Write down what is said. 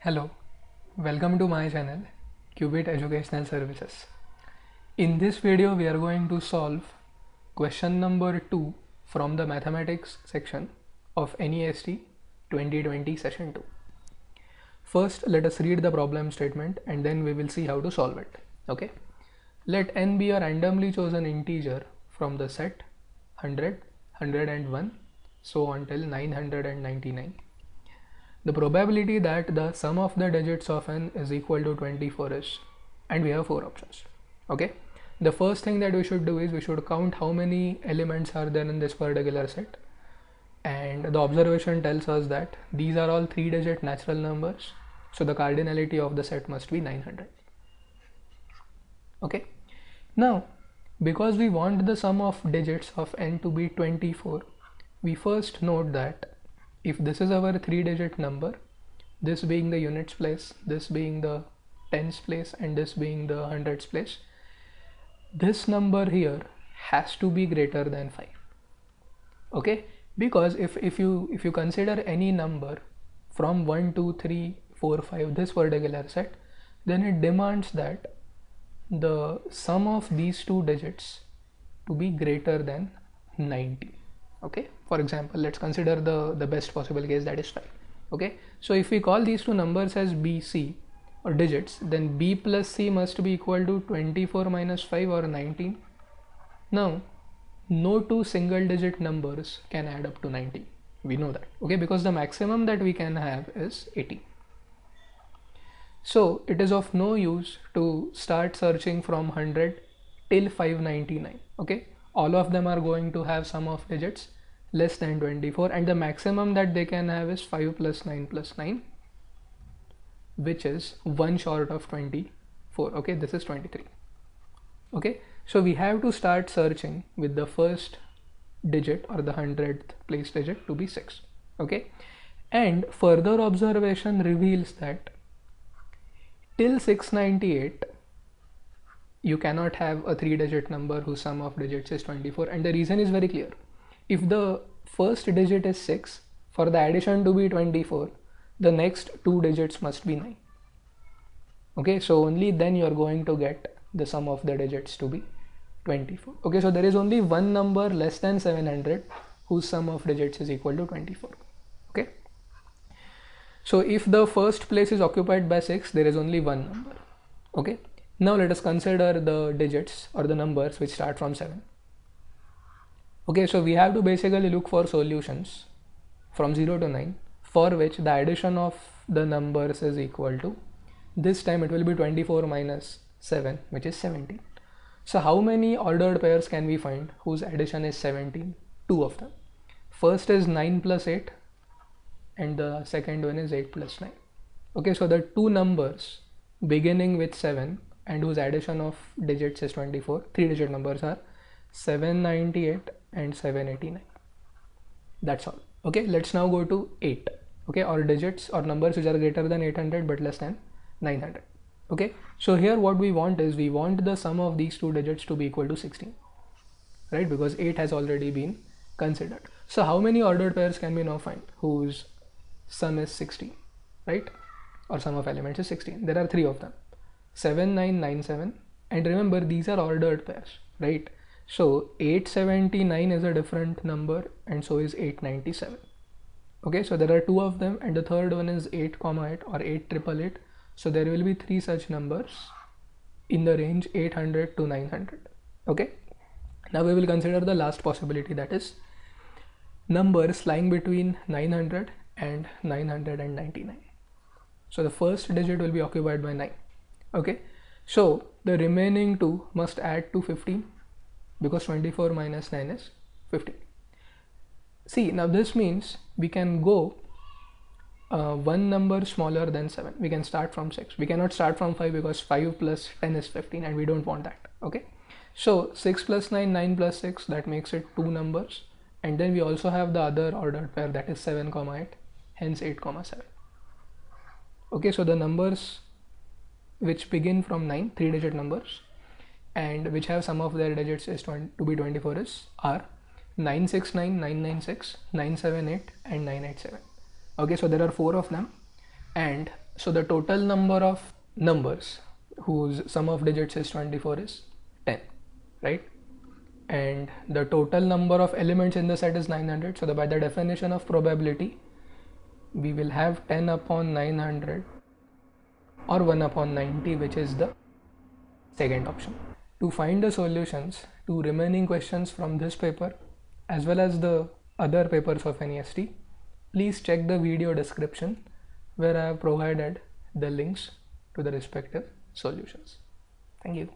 Hello, welcome to my channel Qubit Educational Services. In this video we are going to solve question number 2 from the mathematics section of NEST 2020 session 2. First let us read the problem statement and then we will see how to solve it. Okay, let n be a randomly chosen integer from the set 100, 101 so on till 999. The probability that the sum of the digits of n is equal to 24 is, and we have 4 options. Okay, the first thing that we should do is we should count how many elements are there in this particular set, and the observation tells us that these are all 3-digit natural numbers, so the cardinality of the set must be 900. Okay, now because we want the sum of digits of n to be 24, we first note that if this is our 3-digit number, this being the units place, this being the tens place, and this being the hundreds place, this number here has to be greater than 5. Okay, because if you consider any number from 1 2 3 4 5, this particular set, then it demands that the sum of these two digits to be greater than 90. Okay, for example, let's consider the best possible case, that is 5. Okay, so if we call these two numbers as b, c or digits, then b plus c must be equal to 24 minus 5 or 19. Now no two single digit numbers can add up to 90, we know that. Okay, because the maximum that we can have is 80. So it is of no use to start searching from 100 till 599. Okay, all of them are going to have sum of digits less than 24, and the maximum that they can have is 5 plus 9 plus 9, which is 1 short of 24. Okay, this is 23. Okay, so we have to start searching with the first digit or the 100th place digit to be 6. Okay, and further observation reveals that till 698 you cannot have a 3-digit number whose sum of digits is 24, and the reason is very clear. If the first digit is 6, for the addition to be 24, the next two digits must be 9. Okay, so only then you are going to get the sum of the digits to be 24. Okay, so there is only one number less than 700 whose sum of digits is equal to 24. Okay, so if the first place is occupied by 6, there is only one number. Okay, now let us consider the digits or the numbers which start from 7. Okay, so we have to basically look for solutions from 0 to 9 for which the addition of the numbers is equal to, this time it will be 24 minus 7, which is 17. So how many ordered pairs can we find whose addition is 17? Two of them. First is 9 plus 8 and the second one is 8 plus 9. Okay, so the two numbers beginning with 7 and whose addition of digits is 24, 3-digit numbers, are 798 and 789. That's all. Okay, let's now go to 8. Okay, or digits or numbers which are greater than 800 but less than 900. Okay, so here what we want is, we want the sum of these two digits to be equal to 16, right? Because 8 has already been considered. So how many ordered pairs can we now find whose sum is 16, right? Or sum of elements is 16. There are 3 of them, 7 9 9 7, and remember these are ordered pairs, right? So 879 is a different number and so is 897. Okay, so there are 2 of them and the third one is 8, 8 or 8888. So there will be 3 such numbers in the range 800 to 900. Okay, now we will consider the last possibility, that is numbers lying between 900 and 999. So the first digit will be occupied by 9. Okay, so the remaining 2 must add to 15 because 24 minus 9 is 15. See, now this means we can go one number smaller than 7. We can start from 6. We cannot start from 5 because 5 plus 10 is 15 and we don't want that. Okay, so 6 plus 9, 9 plus 6, that makes it 2 numbers, and then we also have the other ordered pair, that is 7, 8, hence 8, 7. Okay, so the numbers which begin from 9, 3-digit numbers, and which have sum of their digits is to be 24 are 969, 996, 978 and 987. Okay, so there are 4 of them, and So the total number of numbers whose sum of digits is 24 is 10, right? And the total number of elements in the set is 900. So by the definition of probability, we will have 10 upon 900 or 1 upon 90, which is the second option. To find the solutions to remaining questions from this paper as well as the other papers of NEST, please check the video description where I have provided the links to the respective solutions. Thank you.